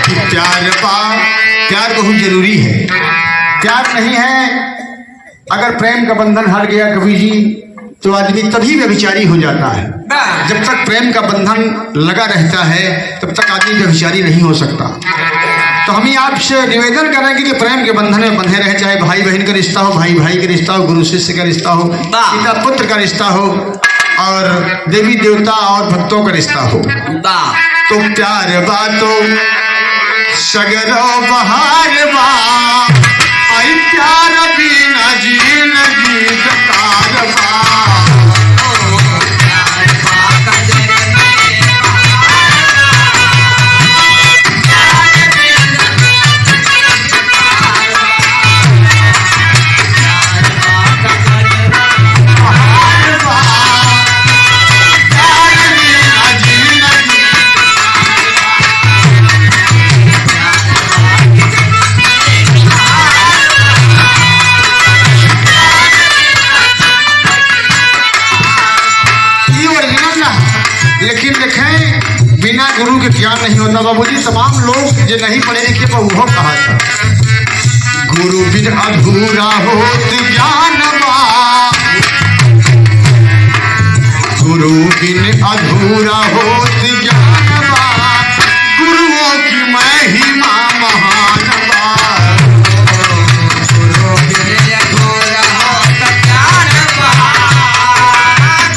प्यार बहुत जरूरी है। प्यार नहीं है, अगर प्रेम का बंधन हट गया कवि जी तो आदमी तभी व्यभिचारी हो जाता है। जब तक प्रेम का बंधन लगा रहता है तब तक आदमी व्यभिचारी नहीं हो सकता। तो हम ही आपसे निवेदन करेंगे कि प्रेम के बंधन में बंधे रहे, चाहे भाई बहन का रिश्ता हो, भाई भाई का रिश्ता हो, गुरु शिष्य का रिश्ता हो, पिता पुत्र का रिश्ता हो और देवी देवता और भक्तों का रिश्ता हो। तो प्यार बातो सगरो बहार बा, आई प्यार बिना जिंदगी बेकार बा। बिना गुरु के ज्ञान नहीं होता बाबूजी। तमाम लोग जो नहीं पढ़े लिखे पर वो कहा था गुरु बिन अधूरा होत ज्ञान बा, गुरु बिन अधूरा होत ज्ञान बा, गुरुओं की महिमा महान बा। गुरु बिन अधूरा होत ज्ञान बा,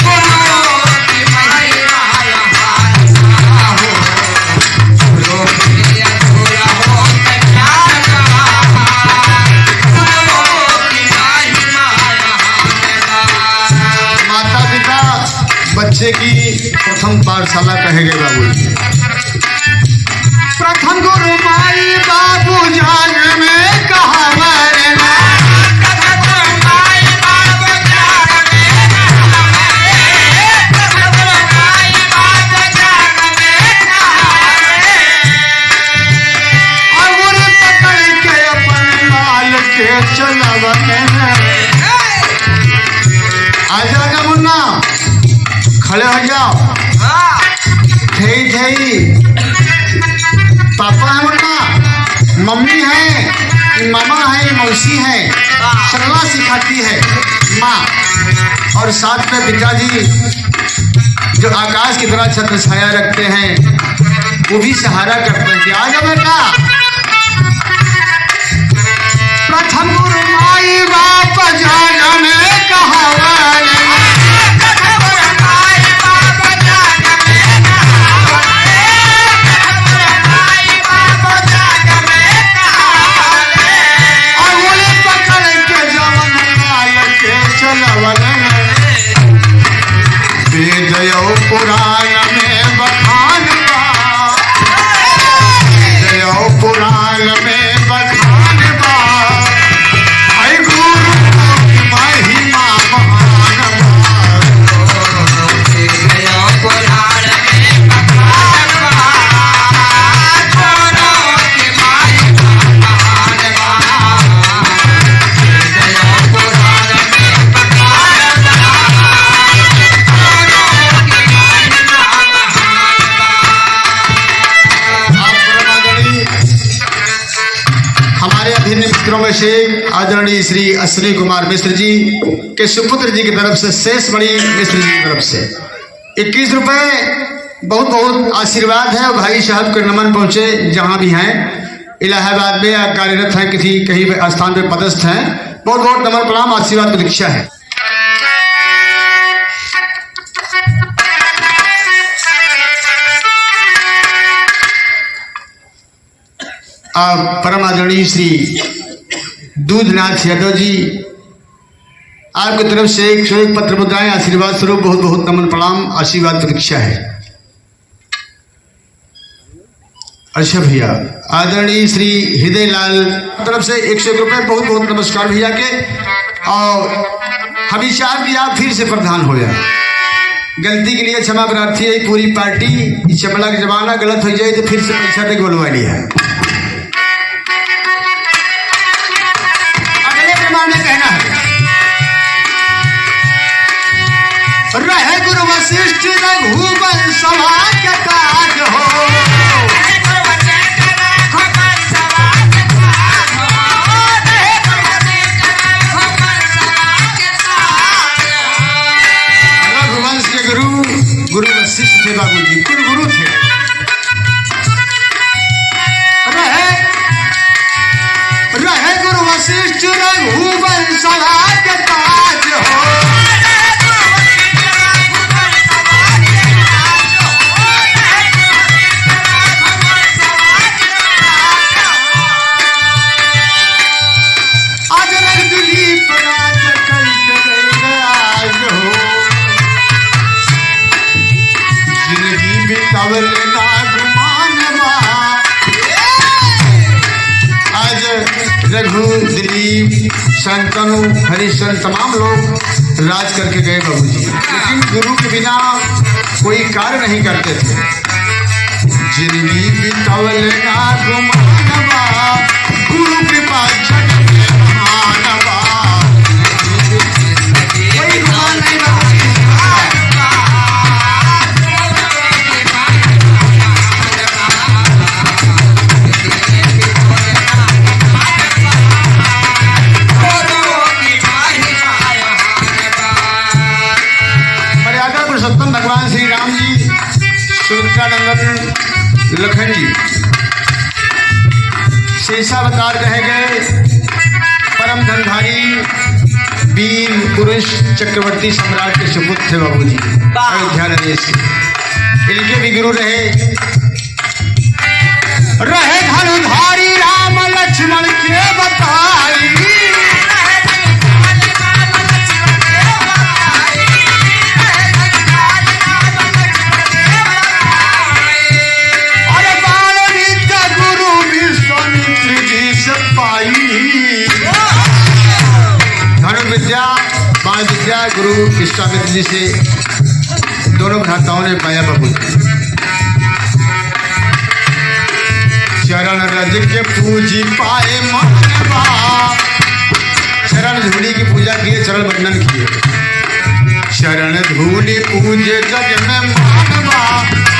गुरुओं की महिमा बच्चे की प्रथम पाठशाला कहे गए बाबू। प्रथम गुरु माई बाबू जान में कहा पकड़ के अपन लाल के चलवने आ जाना मुन्ना, खड़े हो जाओ। पापा है मुन्ना, मम्मी है, मामा है, मौसी है, चलना सिखाती है माँ, और साथ में पिताजी जो आकाश की तरह छत्र छाया रखते हैं वो भी सहारा करते हैं कि आ जाओ बेटा। प्रथम गुरु माई बाप जाना में कहा पुराण में बखान बा, जयो पुराण में बखान बा, आई गुरु की महिमा महान बा। जयो पुराण में बखान बा, गुरु की महिमा महान बा। जयो पुराण में बखान मित्रों में से आदरणीय श्री अश्विनी कुमार मिश्र जी के सुपुत्र जी की तरफ से शेषमणि मिश्र जी की तरफ से 21 रुपए बहुत बहुत आशीर्वाद है। और भाई साहब के नमन पहुंचे जहां भी हैं, इलाहाबाद में या कार्यरत हैं, किसी कहीं स्थान पे पदस्थ हैं, बहुत बहुत नमन प्रणाम आशीर्वाद की दीक्षा है। परम आदरणीय श्री दूधनाथ यादव जी आपकी तरफ से 101 पत्र मुद्राएं आशीर्वाद स्वरूप बहुत बहुत नमन प्रणाम आशीर्वाद प्रतीक्षा है। अच्छा भैया आदरणीय श्री हृदय लाल तरफ से 101 रुपए बहुत बहुत नमस्कार भैया के। और हम विचार भी आप फिर से प्रधान हो जाए, गलती के लिए क्षमा प्रार्थी है। पूरी पार्टी चमड़ा का जमाना गलत हो जाए तो फिर से पैसा तक बोलवा लिया है। कहना है रहे गुरु वशिष्ठ रघुवंश सभा के काज हो, रहे गुरु वशिष्ठ मधु, दिलीप, शांतनु, हरिश्चंद्र तमाम लोग राज करके गए बाबूजी, लेकिन गुरु के बिना कोई कार्य नहीं करते थे। जिंदगी बितावल ना गुमानवा, गुरु कृपा जग में महानवा, कोई गुमान नहीं बाबूजी। भगवान श्री राम जी, सुरक्षा नंदन लखन जी शेषावतार कहे गए परम धनधारी वीर पुरुष चक्रवर्ती सम्राट के सुपुत्र थे बाबूजी, अयोध्या नरेश के। इनके भी गुरु रहे धनुधारी राम लक्ष्मण के बताई, विद्या बाल विद्या गुरु विश्वामित्र जी से दोनों भ्राताओं ने पाया बाबू। चरण रज के पूजी पाए मानवा, चरण धूलि की पूजा किए, चरण वंदन किए। चरण धूलि पूजे जग में मानवा,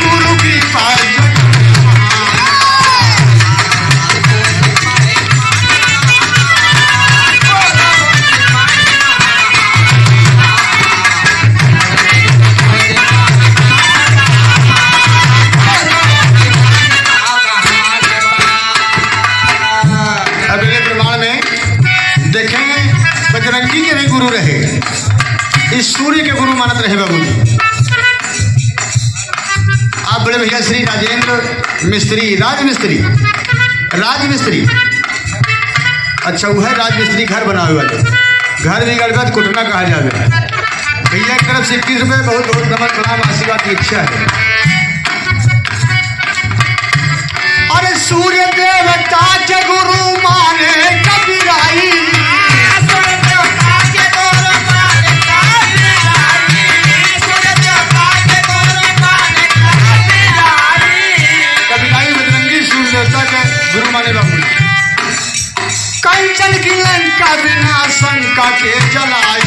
गुरु की पाए बजरंगी के भी गुरु रहे, इस सूर्य के गुरु मानत रहे बाबू जी। आप बड़े भैया श्री राजेंद्र मिस्त्री, राजमिस्त्री, अच्छा वो है राजमिस्त्री, घर बनावे वाले, घर बिगड़ गया कुटना कहा जाएगा। भैया की तरफ से 21 रुपये बहुत बहुत नमन प्रणाम आशीर्वाद की इच्छा है। अरे सूर्य देवता के गुरु माने कबीराई, गुरु माने बाबू। कंचन की लंका बिना शंका के जलाई,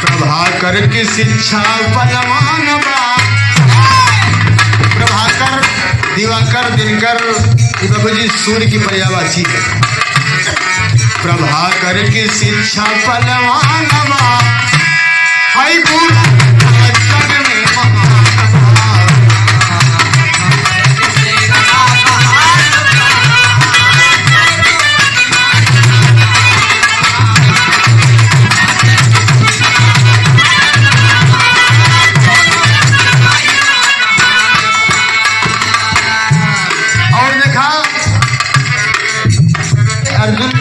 प्रभाकर की शिक्षा बलवान बा, प्रभाकर दिवाकर दिनकर बाबू जी सूर्य की पर्यायवाची है। प्रभाकर की शिक्षा बलवान बा, हाय गुरु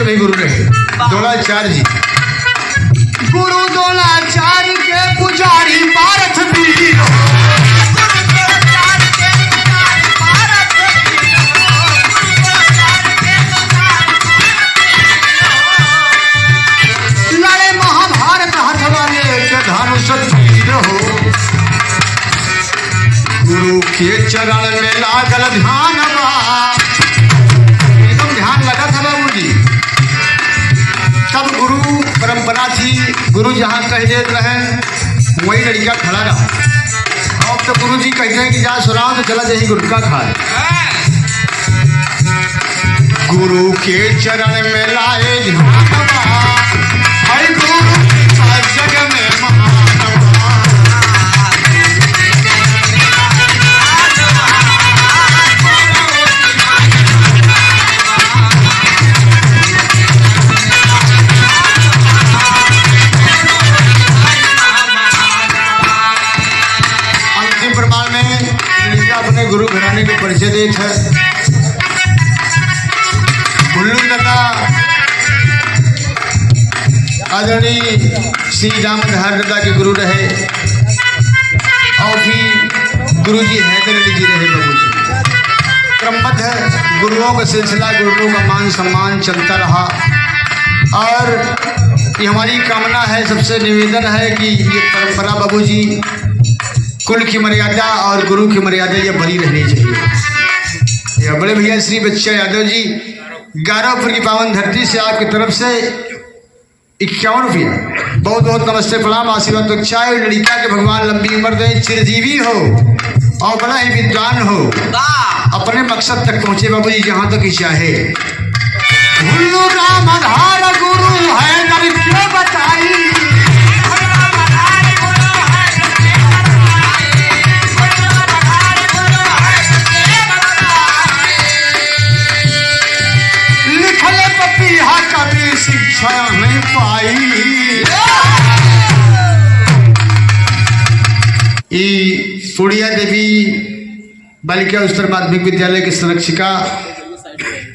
भी गुरु रहे द्रोणाचार्य जी, गुरु द्रोणाचार्य के पुजारी पारथ वीर, लड़े महाभारत हथवा लेके धनुष तीर हो, गुरु के चरण में लागल ध्यान बा, एकदम ध्यान लगा था बाबू जी। तब गुरु परंपरा थी, गुरु जहाँ कह देते रहे वही लड़का खड़ा रहा। अब तो गुरु जी कहते हैं कि जा सुनाओ तो चला जाए गुटखा खाए। गुरु के चरण में लाए गुरु जग में अपने गुरु घराने के परिचय देत है। उल्लू दादा आदरणीय श्री रामधार दादा के गुरु रहे और भी गुरु जी हैदर अली जी रहे बाबू जी। क्रमबद्ध गुरु गुरुओं का सिलसिला, गुरुओं का मान सम्मान चलता रहा। और ये हमारी कामना है, सबसे निवेदन है कि ये परंपरा बाबूजी, कुल की मर्यादा और गुरु की मर्यादा ये बनी रहनी चाहिए। ये बड़े भैया श्री बच्चा यादव जी गारोपुर की पावन धरती से आपकी तरफ से 51 रुपया, बहुत बहुत नमस्ते प्रणाम आशीर्वाद तो अच्छा है। लड़का के भगवान लंबी उम्र दें, चिरजीवी हो और बड़ा ही विद्वान हो, अपने मकसद तक पहुंचे बाबूजी जहां तक ही चाहे। हुल्लू राम आधार गुरु है नर क्यों बताई, लिखल पपीहा कभी शिक्षा नहीं पाई। पुड़िया देवी बालिका उच्चतर माध्यमिक विद्यालय की संरक्षिका,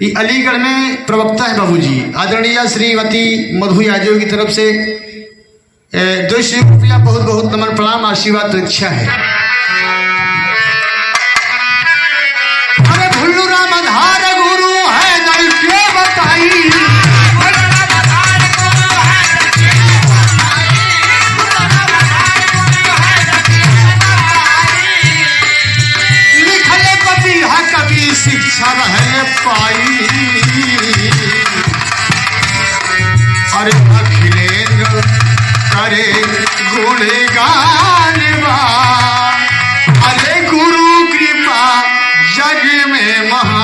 ये अलीगढ़ में प्रवक्ता है बाबूजी। आदरणीय श्रीमती मधु यादव की तरफ से 200 रुपया, बहुत बहुत नमन प्रणाम आशीर्वाद तो इच्छा है। अरे भुल्लू राम आधार गुरु है नर क्यों बताई, कभी शिक्षा रह पाई। अरे अखिलेंद्र करे गुणगान, अरे गुरु कृपा जग में महा